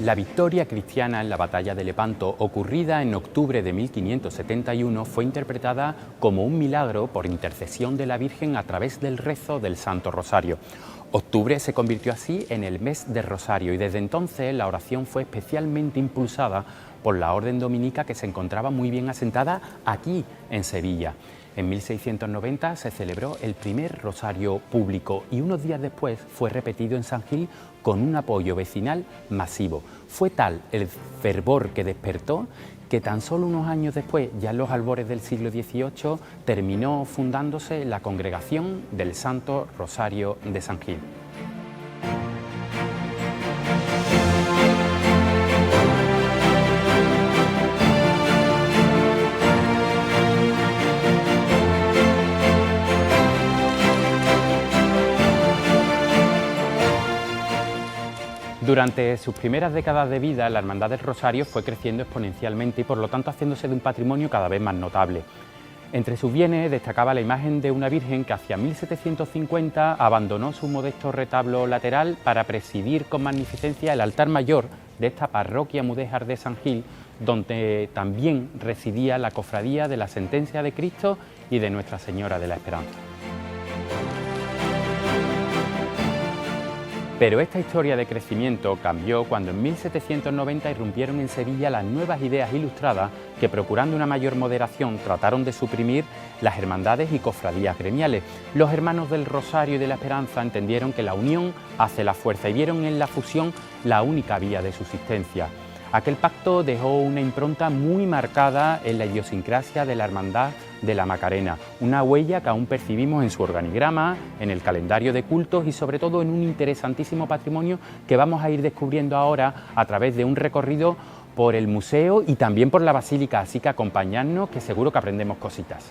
La victoria cristiana en la batalla de Lepanto, ocurrida en octubre de 1571, fue interpretada como un milagro por intercesión de la Virgen a través del rezo del Santo Rosario. Octubre se convirtió así en el mes del Rosario y desde entonces la oración fue especialmente impulsada por la Orden Dominica, que se encontraba muy bien asentada aquí en Sevilla. En 1690 se celebró el primer rosario público y unos días después fue repetido en San Gil con un apoyo vecinal masivo. Fue tal el fervor que despertó que tan solo unos años después, ya en los albores del siglo XVIII, terminó fundándose la Congregación del Santo Rosario de San Gil. Durante sus primeras décadas de vida, la Hermandad del Rosario fue creciendo exponencialmente y por lo tanto haciéndose de un patrimonio cada vez más notable. Entre sus bienes destacaba la imagen de una Virgen que hacia 1750 abandonó su modesto retablo lateral para presidir con magnificencia el altar mayor de esta parroquia mudéjar de San Gil, donde también residía la cofradía de la Sentencia de Cristo y de Nuestra Señora de la Esperanza. Pero esta historia de crecimiento cambió cuando en 1790 irrumpieron en Sevilla las nuevas ideas ilustradas que, procurando una mayor moderación, trataron de suprimir las hermandades y cofradías gremiales. Los hermanos del Rosario y de la Esperanza entendieron que la unión hace la fuerza y vieron en la fusión la única vía de subsistencia. Aquel pacto dejó una impronta muy marcada en la idiosincrasia de la Hermandad de la Macarena, una huella que aún percibimos en su organigrama, en el calendario de cultos y sobre todo en un interesantísimo patrimonio que vamos a ir descubriendo ahora a través de un recorrido por el museo y también por la basílica, así que acompañadnos que seguro que aprendemos cositas.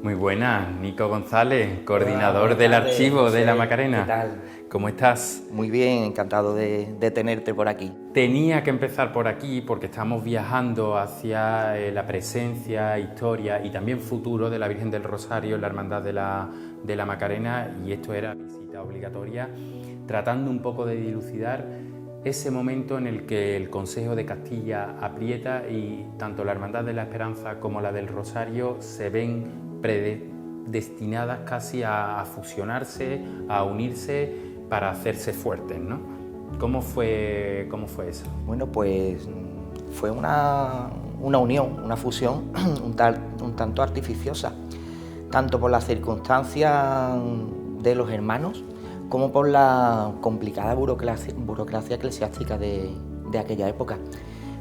Muy buenas, Nico González, coordinador del archivo de la Macarena. ¿Qué tal? ¿Cómo estás? Muy bien, encantado de tenerte por aquí. Tenía que empezar por aquí porque estamos viajando hacia la presencia, historia y también futuro de la Virgen del Rosario en la Hermandad de la Macarena, y esto era visita obligatoria, tratando un poco de dilucidar ese momento en el que el Consejo de Castilla aprieta y tanto la Hermandad de la Esperanza como la del Rosario se ven predestinadas casi a fusionarse, a unirse para hacerse fuertes, ¿no? ¿Cómo fue eso? Bueno, pues fue una unión, una fusión un tanto artificiosa, tanto por las circunstancias de los hermanos como por la complicada burocracia eclesiástica de aquella época.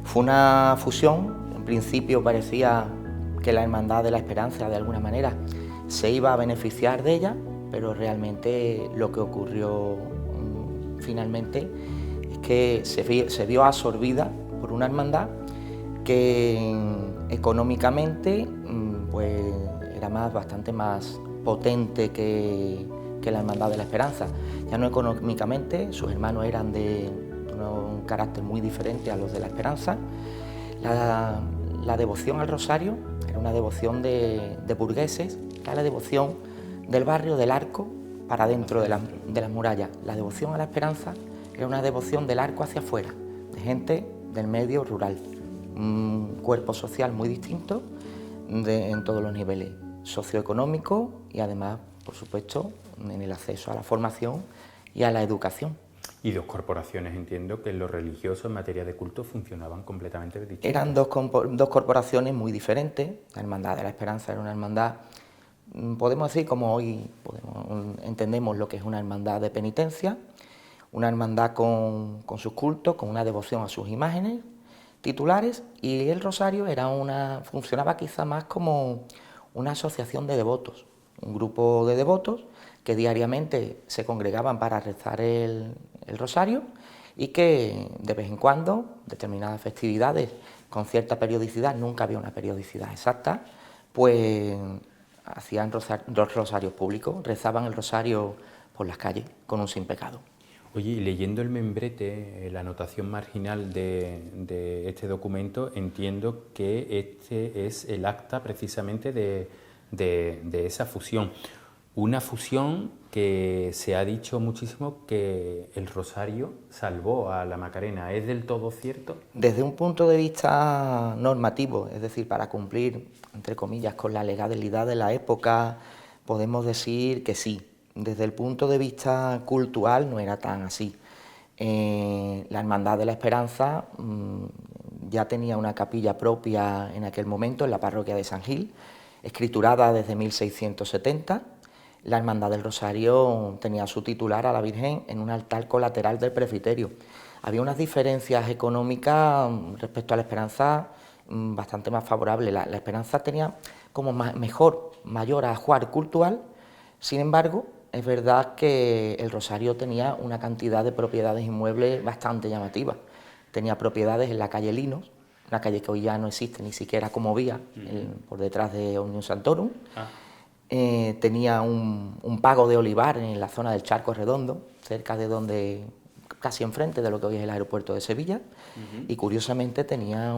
Fue una fusión, en principio parecía que la Hermandad de la Esperanza de alguna manera se iba a beneficiar de ella, pero realmente lo que ocurrió finalmente es que se vio absorbida por una hermandad que económicamente pues era bastante más potente que la Hermandad de la Esperanza. Ya no económicamente, sus hermanos eran de un carácter muy diferente a los de la Esperanza. La devoción al Rosario era una devoción de burgueses, era la devoción del barrio del Arco para dentro de las murallas. La devoción a la Esperanza era una devoción del Arco hacia afuera, de gente del medio rural. un cuerpo social muy distinto en todos los niveles, socioeconómico y además, por supuesto, en el acceso a la formación y a la educación. Y dos corporaciones, entiendo que en lo religioso, en materia de culto, funcionaban completamente distintas. Eran dos corporaciones muy diferentes. La Hermandad de la Esperanza era una hermandad, podemos decir, como hoy entendemos lo que es una hermandad de penitencia, una hermandad con sus cultos, con una devoción a sus imágenes titulares, y el rosario funcionaba quizá más como una asociación de devotos, un grupo de devotos que diariamente se congregaban para rezar el rosario y que de vez en cuando, determinadas festividades con cierta periodicidad, nunca había una periodicidad exacta, pues hacían dos rosarios públicos, rezaban el rosario por las calles con un sin pecado. Oye, y leyendo el membrete, la anotación marginal de este documento, entiendo que este es el acta precisamente de esa fusión. Una fusión que se ha dicho muchísimo que el rosario salvó a la Macarena. ¿Es del todo cierto? Desde un punto de vista normativo, es decir, para cumplir, entre comillas, con la legalidad de la época, podemos decir que sí. Desde el punto de vista cultural no era tan así. La Hermandad de la Esperanza ya tenía una capilla propia en aquel momento en la parroquia de San Gil, escriturada desde 1670. La Hermandad del Rosario tenía su titular a la Virgen en un altar colateral del presbiterio. Había unas diferencias económicas respecto a la Esperanza bastante más favorables. La Esperanza tenía como mayor ajuar cultural, sin embargo, es verdad que el Rosario tenía una cantidad de propiedades inmuebles bastante llamativas. Tenía propiedades en la calle Linos, una calle que hoy ya no existe ni siquiera como vía, por detrás de Omnium Santorum. Tenía un pago de olivar en la zona del Charco Redondo, cerca de donde, casi enfrente de lo que hoy es el aeropuerto de Sevilla, y curiosamente tenía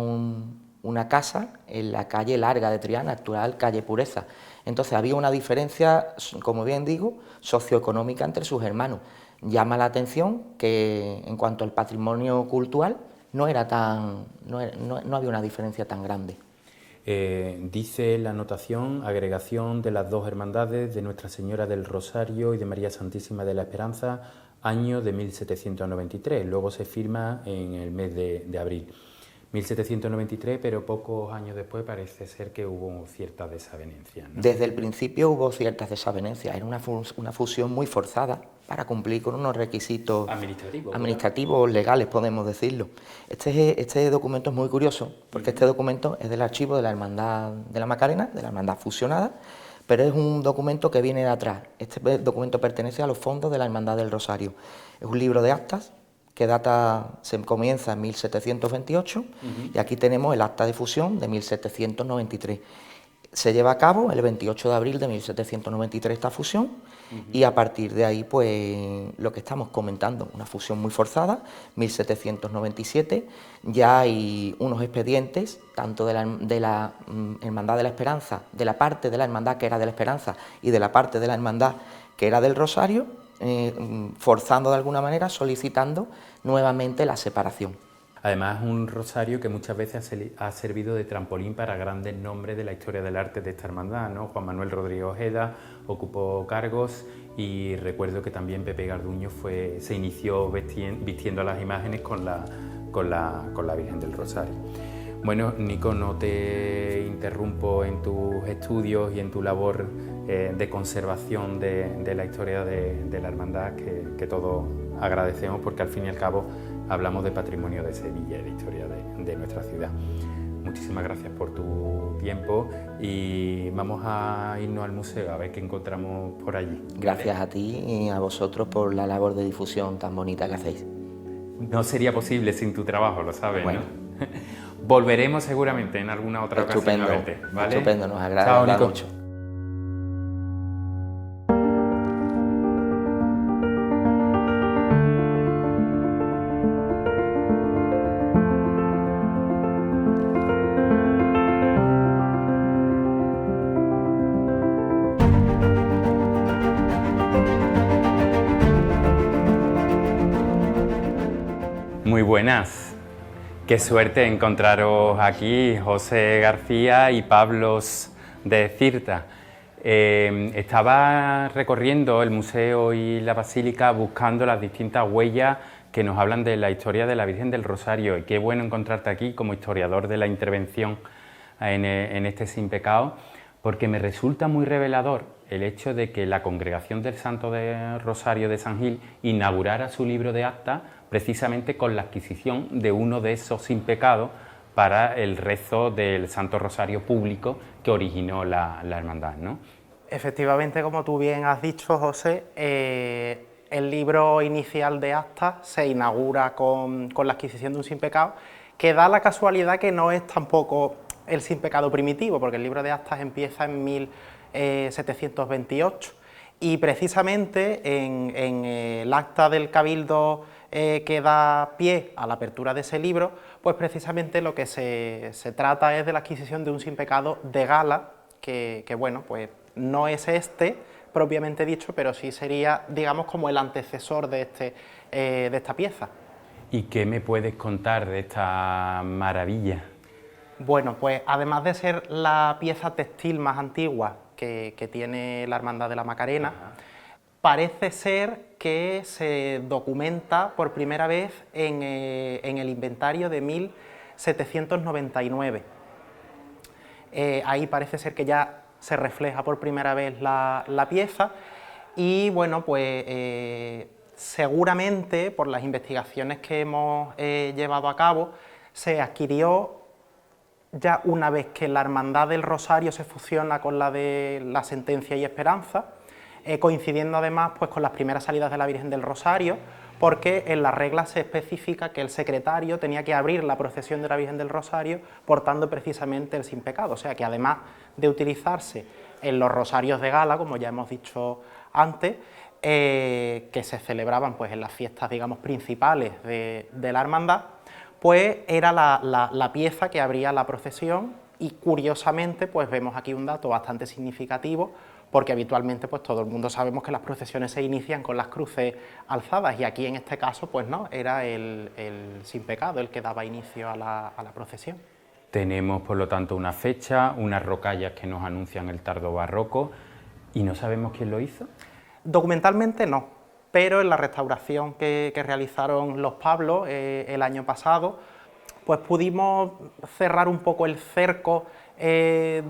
una casa en la calle Larga de Triana, actual calle Pureza. Entonces había una diferencia, como bien digo, socioeconómica entre sus hermanos. Llama la atención que en cuanto al patrimonio cultural no había una diferencia tan grande. Dice la anotación, agregación de las dos hermandades de Nuestra Señora del Rosario y de María Santísima de la Esperanza, año de 1793. Luego se firma en el mes de abril. 1793, pero pocos años después parece ser que hubo ciertas desavenencias, ¿no? Desde el principio hubo ciertas desavenencias, era una fusión muy forzada para cumplir con unos requisitos administrativos, legales, podemos decirlo. Este documento es muy curioso, porque este documento es del archivo de la Hermandad de la Macarena, de la Hermandad fusionada, pero es un documento que viene de atrás. Este documento pertenece a los fondos de la Hermandad del Rosario. Es un libro de actas que se comienza en 1728 y aquí tenemos el acta de fusión de 1793. Se lleva a cabo el 28 de abril de 1793 esta fusión y a partir de ahí pues lo que estamos comentando, una fusión muy forzada, 1797, ya hay unos expedientes tanto de la Hermandad de la Esperanza, de la parte de la hermandad que era de la Esperanza y de la parte de la hermandad que era del Rosario, forzando de alguna manera, solicitando nuevamente la separación. Además, un rosario que muchas veces ha servido de trampolín para grandes nombres de la historia del arte de esta hermandad, ¿no? Juan Manuel Rodríguez Ojeda ocupó cargos y recuerdo que también Pepe Garduño se inició vistiendo las imágenes con la Virgen del Rosario. Bueno, Nico, no te interrumpo en tus estudios y en tu labor de conservación de la historia de la hermandad, que todos agradecemos, porque al fin y al cabo hablamos de patrimonio de Sevilla y de historia de nuestra ciudad. Muchísimas gracias por tu tiempo y vamos a irnos al museo a ver qué encontramos por allí. Gracias a ti y a vosotros por la labor de difusión tan bonita que hacéis. No sería posible sin tu trabajo, lo sabes, bueno. ¿no? Volveremos seguramente en alguna otra ocasión a verte, ¿vale? Estupendo, nos agrada mucho. Muy buenas. Qué suerte encontraros aquí, José García y Pablos de Cirta. Estaba recorriendo el museo y la basílica buscando las distintas huellas que nos hablan de la historia de la Virgen del Rosario, y qué bueno encontrarte aquí como historiador de la intervención en este Sin Pecado, porque me resulta muy revelador el hecho de que la Congregación del Santo de Rosario de San Gil inaugurara su libro de actas precisamente con la adquisición de uno de esos Sin Pecado para el rezo del Santo Rosario público que originó la hermandad, ¿no? Efectivamente, como tú bien has dicho, José, el libro inicial de actas se inaugura con la adquisición de un Sin Pecado, que da la casualidad que no es tampoco el Sin Pecado primitivo, porque el libro de actas empieza en 1728 y precisamente en el acta del Cabildo que da pie a la apertura de ese libro, pues precisamente lo que se trata es de la adquisición de un Sin Pecado de gala, que bueno, pues no es este propiamente dicho, pero sí sería, digamos, como el antecesor de esta pieza. ¿Y qué me puedes contar de esta maravilla? Bueno, pues además de ser la pieza textil más antigua que tiene la Hermandad de la Macarena, parece ser que se documenta por primera vez en el inventario de 1799. Ahí parece ser que ya se refleja por primera vez la pieza y bueno, pues seguramente por las investigaciones que hemos llevado a cabo se adquirió ya una vez que la Hermandad del Rosario se fusiona con la de la Sentencia y Esperanza, coincidiendo además pues, con las primeras salidas de la Virgen del Rosario, porque en la regla se especifica que el secretario tenía que abrir la procesión de la Virgen del Rosario portando precisamente el Sin Pecado, o sea que además de utilizarse en los rosarios de gala, como ya hemos dicho antes, que se celebraban pues, en las fiestas digamos, principales de la hermandad, pues era la pieza que abría la procesión y curiosamente pues vemos aquí un dato bastante significativo porque habitualmente pues todo el mundo sabemos que las procesiones se inician con las cruces alzadas y aquí en este caso pues no, era el Sin Pecado el que daba inicio a la procesión. Tenemos por lo tanto una fecha, unas rocallas que nos anuncian el tardo barroco y no sabemos quién lo hizo. Documentalmente no, pero en la restauración que realizaron los Pablos el año pasado, pues pudimos cerrar un poco el cerco de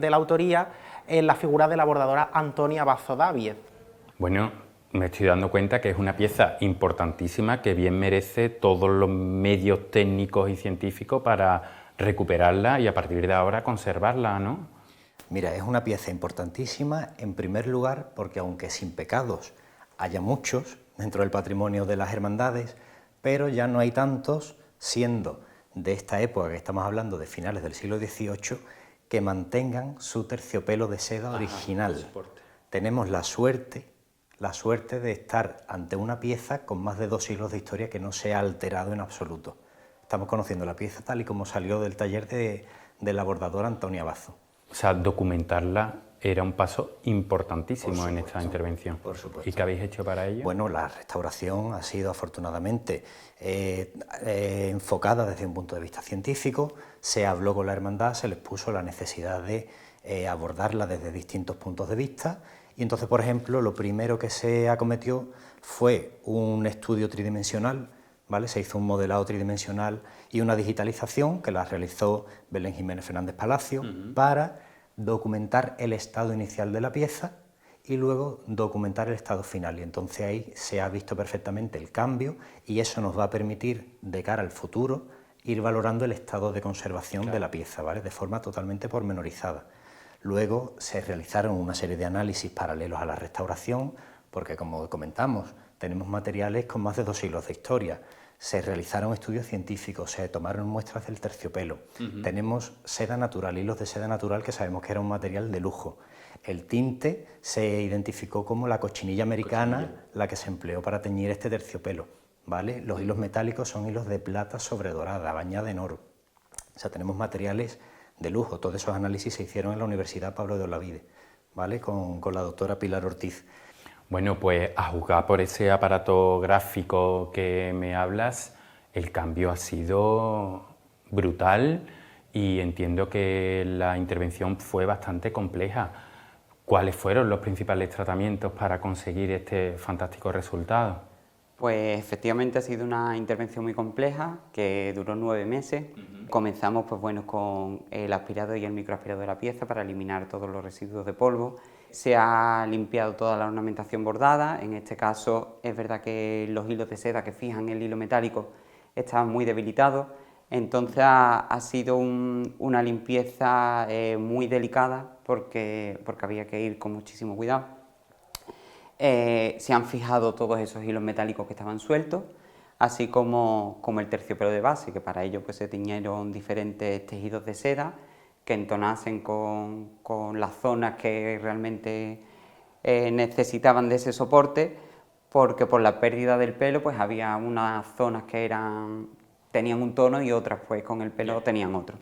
la autoría en la figura de la bordadora Antonia Bazo Davies. Bueno, me estoy dando cuenta que es una pieza importantísima que bien merece todos los medios técnicos y científicos para recuperarla y a partir de ahora conservarla, ¿no? Mira, es una pieza importantísima, en primer lugar, porque aunque sin pecados haya muchos dentro del patrimonio de las hermandades, pero ya no hay tantos, siendo de esta época que estamos hablando de finales del siglo XVIII, que mantengan su terciopelo de seda original. Tenemos la suerte de estar ante una pieza con más de 2 siglos de historia que no se ha alterado en absoluto. Estamos conociendo la pieza tal y como salió del taller de la bordadora Antonia Bazo. O sea, documentarla era un paso importantísimo en esta intervención. Por supuesto. ¿Y qué habéis hecho para ello? Bueno, la restauración ha sido afortunadamente enfocada desde un punto de vista científico, se habló con la hermandad, se les puso la necesidad de abordarla desde distintos puntos de vista y entonces, por ejemplo, lo primero que se acometió fue un estudio tridimensional, ¿vale? Se hizo un modelado tridimensional y una digitalización que la realizó Belén Jiménez Fernández Palacio para documentar el estado inicial de la pieza y luego documentar el estado final. Y entonces ahí se ha visto perfectamente el cambio y eso nos va a permitir, de cara al futuro, ir valorando el estado de conservación de la pieza, ¿vale? De forma totalmente pormenorizada. Luego se realizaron una serie de análisis paralelos a la restauración, porque como comentamos, tenemos materiales con más de 2 siglos de historia. Se realizaron estudios científicos, se tomaron muestras del terciopelo. Tenemos seda natural, hilos de seda natural que sabemos que era un material de lujo. El tinte se identificó como la cochinilla americana, la que se empleó para teñir este terciopelo, ¿vale? Los hilos metálicos son hilos de plata sobredorada, bañada en oro. O sea, tenemos materiales de lujo. Todos esos análisis se hicieron en la Universidad Pablo de Olavide, ¿vale? Con la doctora Pilar Ortiz. Bueno, pues a juzgar por ese aparato gráfico que me hablas, El cambio ha sido brutal y entiendo que la intervención fue bastante compleja. ¿Cuáles fueron los principales tratamientos para conseguir este fantástico resultado? Pues efectivamente ha sido una intervención muy compleja que duró 9 meses. Comenzamos pues, bueno, con el aspirado y el microaspirado de la pieza para eliminar todos los residuos de polvo. Se ha limpiado toda la ornamentación bordada. En este caso es verdad que los hilos de seda que fijan el hilo metálico estaban muy debilitados. Entonces ha sido una limpieza muy delicada porque había que ir con muchísimo cuidado. Se han fijado todos esos hilos metálicos que estaban sueltos, así como el terciopelo de base, que para ello pues, se tiñeron diferentes tejidos de seda que entonasen con las zonas que realmente necesitaban de ese soporte, porque por la pérdida del pelo pues había unas zonas que tenían un tono y otras pues con el pelo tenían otro.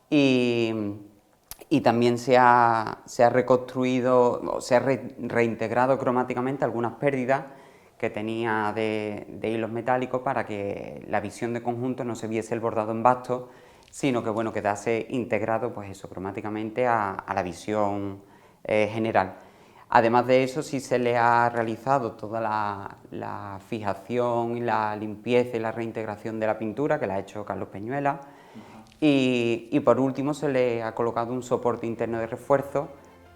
Y también se ha reconstruido, se ha reintegrado cromáticamente algunas pérdidas que tenía de hilos metálicos para que la visión de conjunto no se viese el bordado en basto, sino que bueno, quedase integrado pues eso, cromáticamente a la visión general. Además de eso, sí se le ha realizado toda la fijación y la limpieza y la reintegración de la pintura, que la ha hecho Carlos Peñuela. Y por último se le ha colocado un soporte interno de refuerzo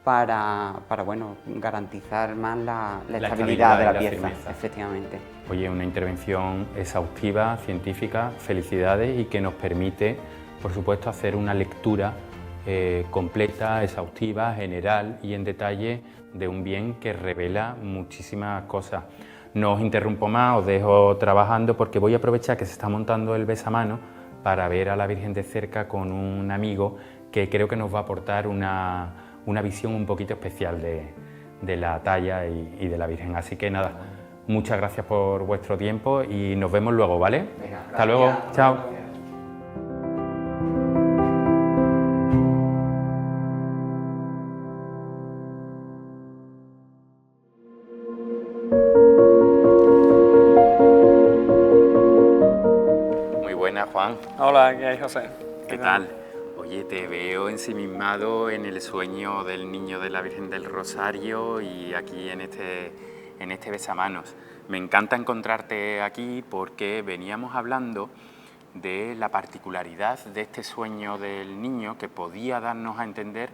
para bueno, garantizar más la estabilidad de la pieza, firmeza. Efectivamente. Oye, una intervención exhaustiva, científica, felicidades, y que nos permite, por supuesto, hacer una lectura completa, exhaustiva, general y en detalle de un bien que revela muchísimas cosas. No os interrumpo más, os dejo trabajando porque voy a aprovechar que se está montando el besamano para ver a la Virgen de cerca con un amigo que creo que nos va a aportar una visión un poquito especial de la talla y de la Virgen. Así que nada, muchas gracias por vuestro tiempo y nos vemos luego, ¿vale? Venga, hasta luego, chao. Muy buena, Juan. Hola, ¿qué hay, José? ¿Qué tal? Oye, te veo ensimismado en el sueño del niño de la Virgen del Rosario y aquí en este besamanos. Me encanta encontrarte aquí porque veníamos hablando de la particularidad de este sueño del niño que podía darnos a entender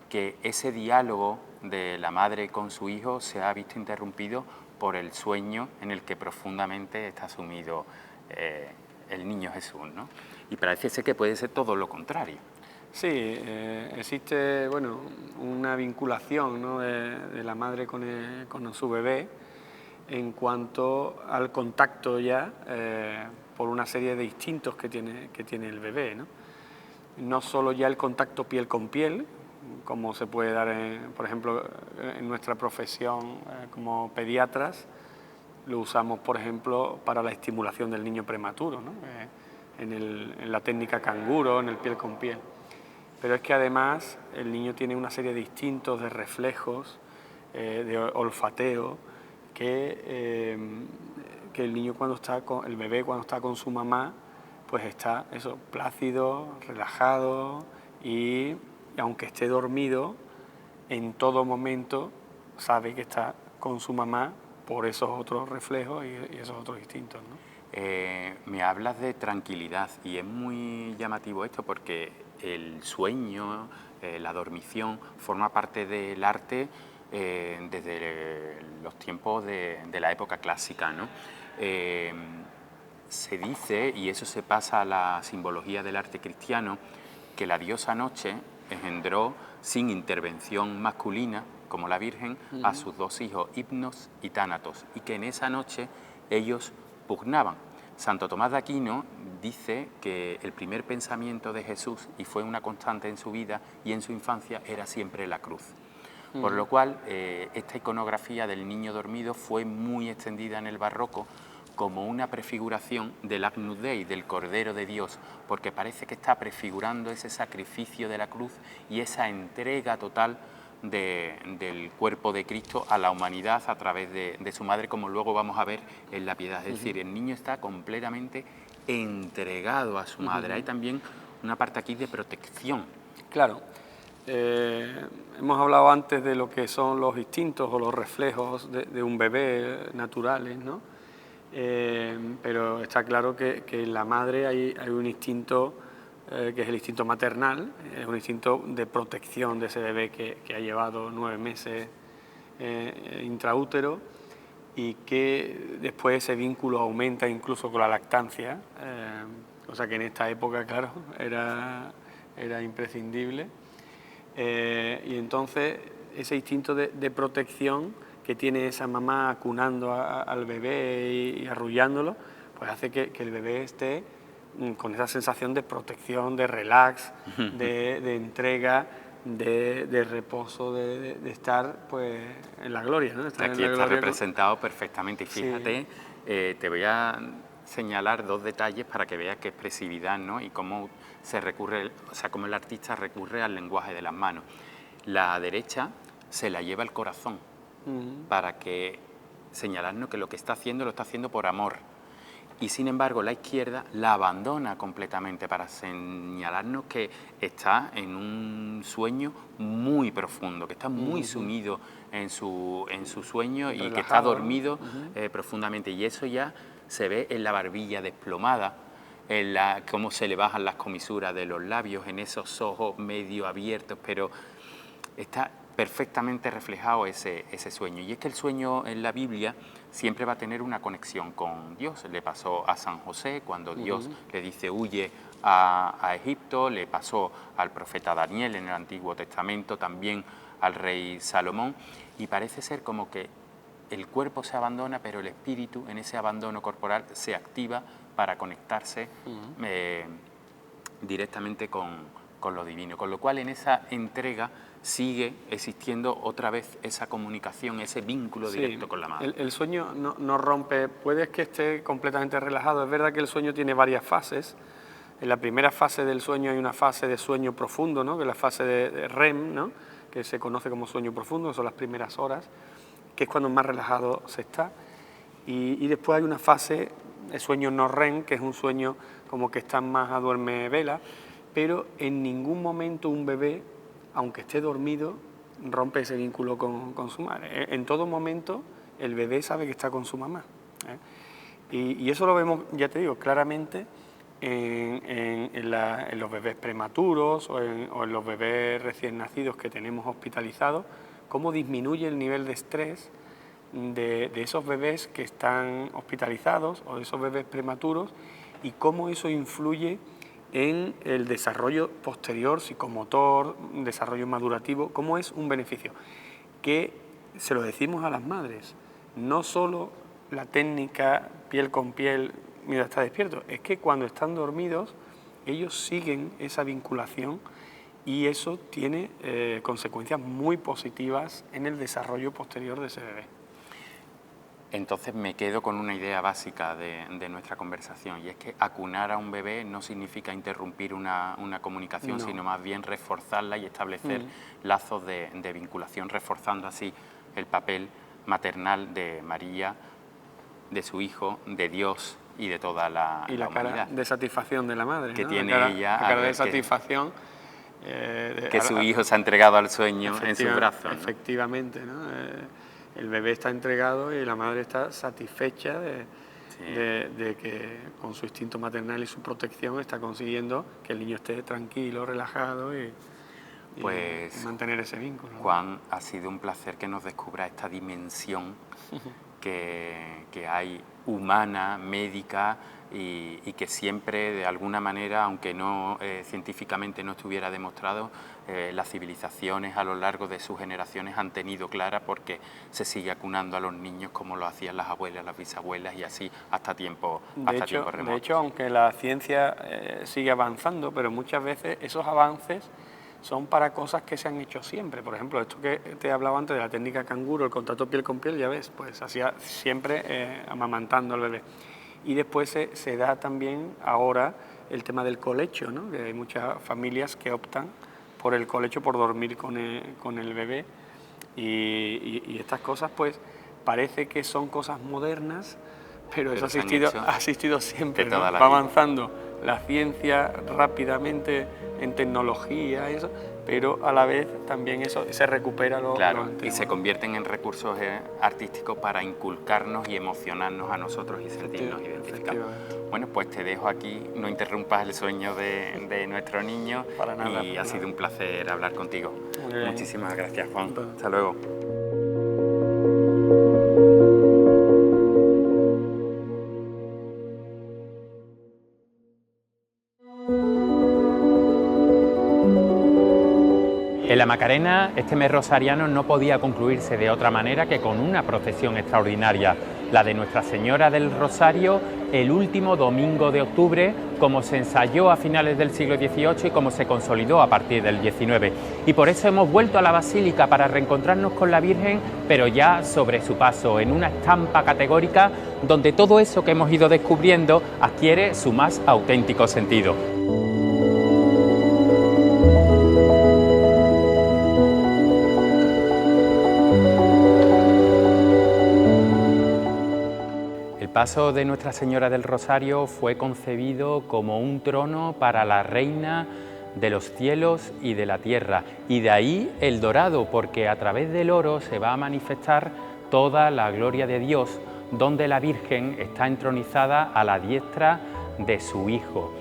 que ese diálogo de la madre con su hijo se ha visto interrumpido por el sueño en el que profundamente está sumido el niño Jesús, ¿no? Y parece ser que puede ser todo lo contrario. Sí, existe bueno, una vinculación, ¿no?, de la madre con su bebé en cuanto al contacto ya por una serie de instintos que tiene el bebé, ¿no? No solo ya el contacto piel con piel, como se puede dar, por ejemplo, en nuestra profesión como pediatras, lo usamos, por ejemplo, para la estimulación del niño prematuro, ¿no? En la técnica canguro, en el piel con piel. Pero es que además el niño tiene una serie de instintos, de reflejos, de olfateo, que el niño el bebé cuando está con su mamá, pues está eso, plácido, relajado y aunque esté dormido, en todo momento sabe que está con su mamá por esos otros reflejos y esos otros instintos, ¿no? Me hablas de tranquilidad y es muy llamativo esto porque el sueño, la dormición, forma parte del arte desde los tiempos de la época clásica, ¿no? Se dice, y eso se pasa a la simbología del arte cristiano, que la diosa Noche engendró sin intervención masculina, como la Virgen, a sus dos hijos, Hipnos y Tánatos, y que en esa noche ellos pugnaban. Santo Tomás de Aquino dice que el primer pensamiento de Jesús, y fue una constante en su vida y en su infancia, era siempre la cruz. Por lo cual, esta iconografía del niño dormido fue muy extendida en el barroco como una prefiguración del Agnus Dei, del Cordero de Dios, porque parece que está prefigurando ese sacrificio de la cruz y esa entrega total del cuerpo de Cristo a la humanidad a través de su madre, como luego vamos a ver en la piedad. Es decir, el niño está completamente entregado a su madre. Hay también una parte aquí de protección. Claro. Hemos hablado antes de lo que son los instintos o los reflejos de un bebé naturales, ¿no? Pero está claro que en la madre hay un instinto que es el instinto maternal, es un instinto de protección de ese bebé que ha llevado 9 meses intraútero, y que después ese vínculo aumenta incluso con la lactancia, cosa que en esta época, claro, era imprescindible. Y entonces ese instinto de protección que tiene esa mamá acunando al bebé y arrullándolo, pues hace que el bebé esté con esa sensación de protección, de relax, de entrega, de reposo, de estar pues en la gloria, ¿no? Estar aquí está representado perfectamente. Y fíjate, sí. Te voy a señalar 2 detalles para que veas qué expresividad, ¿no? Y cómo se recurre, o sea, cómo el artista recurre al lenguaje de las manos. La derecha se la lleva al corazón para que señalarnos que lo que está haciendo lo está haciendo por amor. Y sin embargo la izquierda la abandona completamente para señalarnos que está en un sueño muy profundo, que está muy sumido en su sueño, relajado, y que está dormido profundamente. Y eso ya se ve en la barbilla desplomada, en cómo se le bajan las comisuras de los labios, en esos ojos medio abiertos, pero está perfectamente reflejado ese sueño. Y es que el sueño en la Biblia siempre va a tener una conexión con Dios. Le pasó a San José cuando Dios le dice huye a Egipto, le pasó al profeta Daniel en el Antiguo Testamento, también al rey Salomón, y parece ser como que el cuerpo se abandona, pero el espíritu en ese abandono corporal se activa para conectarse directamente con lo divino, con lo cual en esa entrega sigue existiendo otra vez esa comunicación, ese vínculo directo con la madre. El sueño no rompe, puedes que esté completamente relajado. Es verdad que el sueño tiene varias fases. En la primera fase del sueño hay una fase de sueño profundo, ¿no? Que es la fase de REM, ¿no? Que se conoce como sueño profundo, que son las primeras horas, que es cuando más relajado se está. Y después hay una fase de sueño no REM, que es un sueño como que estás más a duerme vela, pero en ningún momento un bebé, aunque esté dormido, rompe ese vínculo con su madre. En todo momento el bebé sabe que está con su mamá. Y eso lo vemos, ya te digo, claramente en los bebés prematuros o en los bebés recién nacidos que tenemos hospitalizados, cómo disminuye el nivel de estrés de esos bebés que están hospitalizados o de esos bebés prematuros, y cómo eso influye en el desarrollo posterior, psicomotor, desarrollo madurativo, cómo es un beneficio. Que se lo decimos a las madres, no solo la técnica piel con piel mientras está despierto, es que cuando están dormidos ellos siguen esa vinculación, y eso tiene consecuencias muy positivas en el desarrollo posterior de ese bebé. Entonces me quedo con una idea básica de nuestra conversación, y es que acunar a un bebé no significa interrumpir una comunicación, sino más bien reforzarla y establecer lazos de vinculación, reforzando así el papel maternal de María, de su hijo, de Dios y de toda la humanidad. Y la cara de satisfacción de la madre, que ¿no? tiene ella, la cara de satisfacción. Que su hijo se ha entregado al sueño en sus brazos, ¿no? Efectivamente, ¿no? El bebé está entregado y la madre está satisfecha de que con su instinto maternal y su protección está consiguiendo que el niño esté tranquilo, relajado y mantener ese vínculo, ¿no? Juan, ha sido un placer que nos descubra esta dimensión que hay humana, médica, y que siempre, de alguna manera, aunque no científicamente no estuviera demostrado, las civilizaciones a lo largo de sus generaciones han tenido clara, porque se sigue acunando a los niños como lo hacían las abuelas, las bisabuelas, y así hasta tiempo remotos. De hecho, aunque la ciencia sigue avanzando, pero muchas veces esos avances son para cosas que se han hecho siempre. Por ejemplo, esto que te hablaba antes de la técnica canguro, el contacto piel con piel, ya ves, pues hacía siempre amamantando al bebé. Y después se da también ahora el tema del colecho, ¿no? Que hay muchas familias que optan por el colecho, por dormir con el bebé, y estas cosas pues parece que son cosas modernas, pero eso Pero ha existido siempre, de ¿no? toda la Va vida. avanzando la ciencia rápidamente en tecnología, eso, pero a la vez también eso se recupera lo Claro, antiguo. y se convierten en recursos artísticos para inculcarnos y emocionarnos a nosotros y sentirnos identificados. Bueno, pues te dejo aquí, no interrumpas el sueño de nuestro niño. Para nada, y para ha sido nada. un placer hablar contigo. Muy bien. Muchísimas gracias, Juan. Bueno. Hasta luego. En la Macarena, este mes rosariano no podía concluirse de otra manera que con una procesión extraordinaria, la de Nuestra Señora del Rosario, el último domingo de octubre, como se ensayó a finales del siglo XVIII y como se consolidó a partir del XIX. Y por eso hemos vuelto a la Basílica para reencontrarnos con la Virgen, pero ya sobre su paso, en una estampa categórica donde todo eso que hemos ido descubriendo adquiere su más auténtico sentido. El paso de Nuestra Señora del Rosario fue concebido como un trono para la Reina de los cielos y de la tierra, y de ahí el dorado, porque a través del oro se va a manifestar toda la gloria de Dios, donde la Virgen está entronizada a la diestra de su Hijo.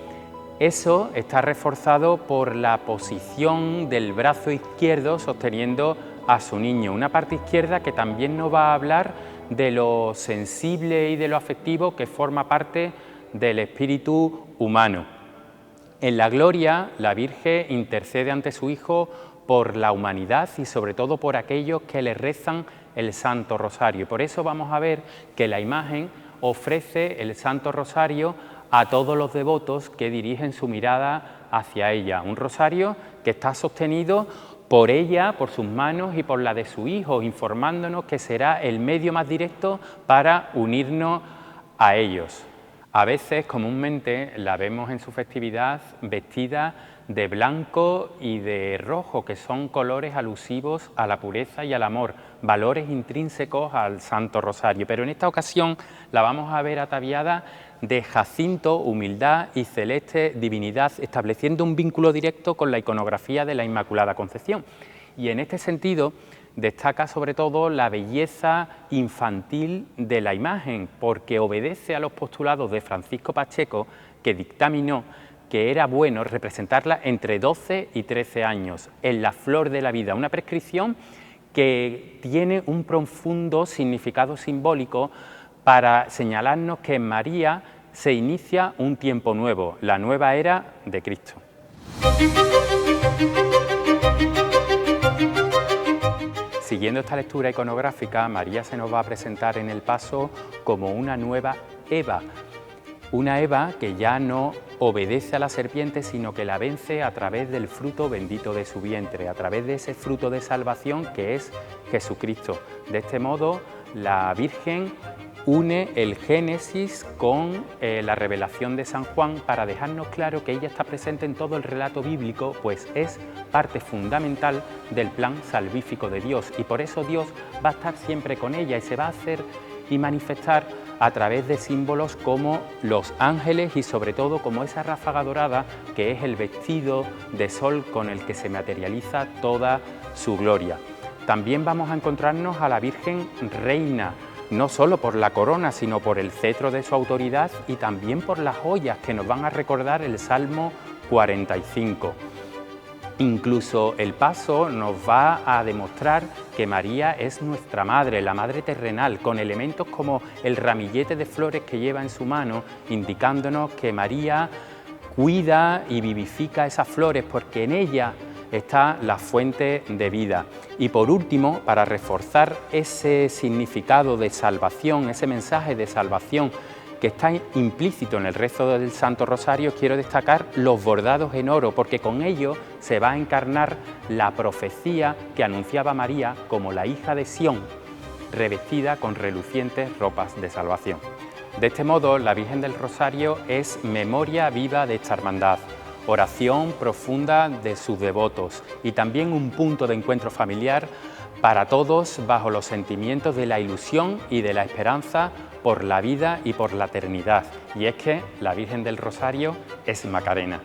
Eso está reforzado por la posición del brazo izquierdo sosteniendo a su niño, una parte izquierda que también nos va a hablar de lo sensible y de lo afectivo que forma parte del espíritu humano. En la gloria, la Virgen intercede ante su Hijo por la humanidad y sobre todo por aquellos que le rezan el Santo Rosario. Por eso vamos a ver que la imagen ofrece el Santo Rosario a todos los devotos que dirigen su mirada hacia ella. Un rosario que está sostenido por ella, por sus manos y por la de su Hijo, informándonos que será el medio más directo para unirnos a ellos. A veces, comúnmente, la vemos en su festividad vestida de blanco y de rojo, que son colores alusivos a la pureza y al amor, valores intrínsecos al Santo Rosario. Pero en esta ocasión la vamos a ver ataviada de jacinto, humildad y celeste divinidad, estableciendo un vínculo directo con la iconografía de la Inmaculada Concepción. Y en este sentido destaca sobre todo la belleza infantil de la imagen, porque obedece a los postulados de Francisco Pacheco, que dictaminó que era bueno representarla entre 12 y 13 años, en la flor de la vida, una prescripción que tiene un profundo significado simbólico para señalarnos que en María se inicia un tiempo nuevo, la nueva era de Cristo. Siguiendo esta lectura iconográfica, María se nos va a presentar en el paso como una nueva Eva, una Eva que ya no obedece a la serpiente, sino que la vence a través del fruto bendito de su vientre, a través de ese fruto de salvación que es Jesucristo. De este modo, la Virgen une el Génesis con la revelación de San Juan para dejarnos claro que ella está presente en todo el relato bíblico, pues es parte fundamental del plan salvífico de Dios, y por eso Dios va a estar siempre con ella y se va a hacer y manifestar a través de símbolos como los ángeles y sobre todo como esa ráfaga dorada que es el vestido de sol con el que se materializa toda su gloria. También vamos a encontrarnos a la Virgen Reina, no solo por la corona, sino por el cetro de su autoridad y también por las joyas que nos van a recordar el Salmo 45. Incluso el paso nos va a demostrar que María es nuestra madre, la madre terrenal, con elementos como el ramillete de flores que lleva en su mano, indicándonos que María cuida y vivifica esas flores porque en ella está la fuente de vida. Y por último, para reforzar ese significado de salvación, ese mensaje de salvación que está implícito en el rezo del Santo Rosario, quiero destacar los bordados en oro, porque con ello se va a encarnar la profecía que anunciaba María como la hija de Sión, revestida con relucientes ropas de salvación. De este modo, la Virgen del Rosario es memoria viva de esta hermandad, oración profunda de sus devotos y también un punto de encuentro familiar para todos bajo los sentimientos de la ilusión y de la esperanza por la vida y por la eternidad. Y es que la Virgen del Rosario es Macarena.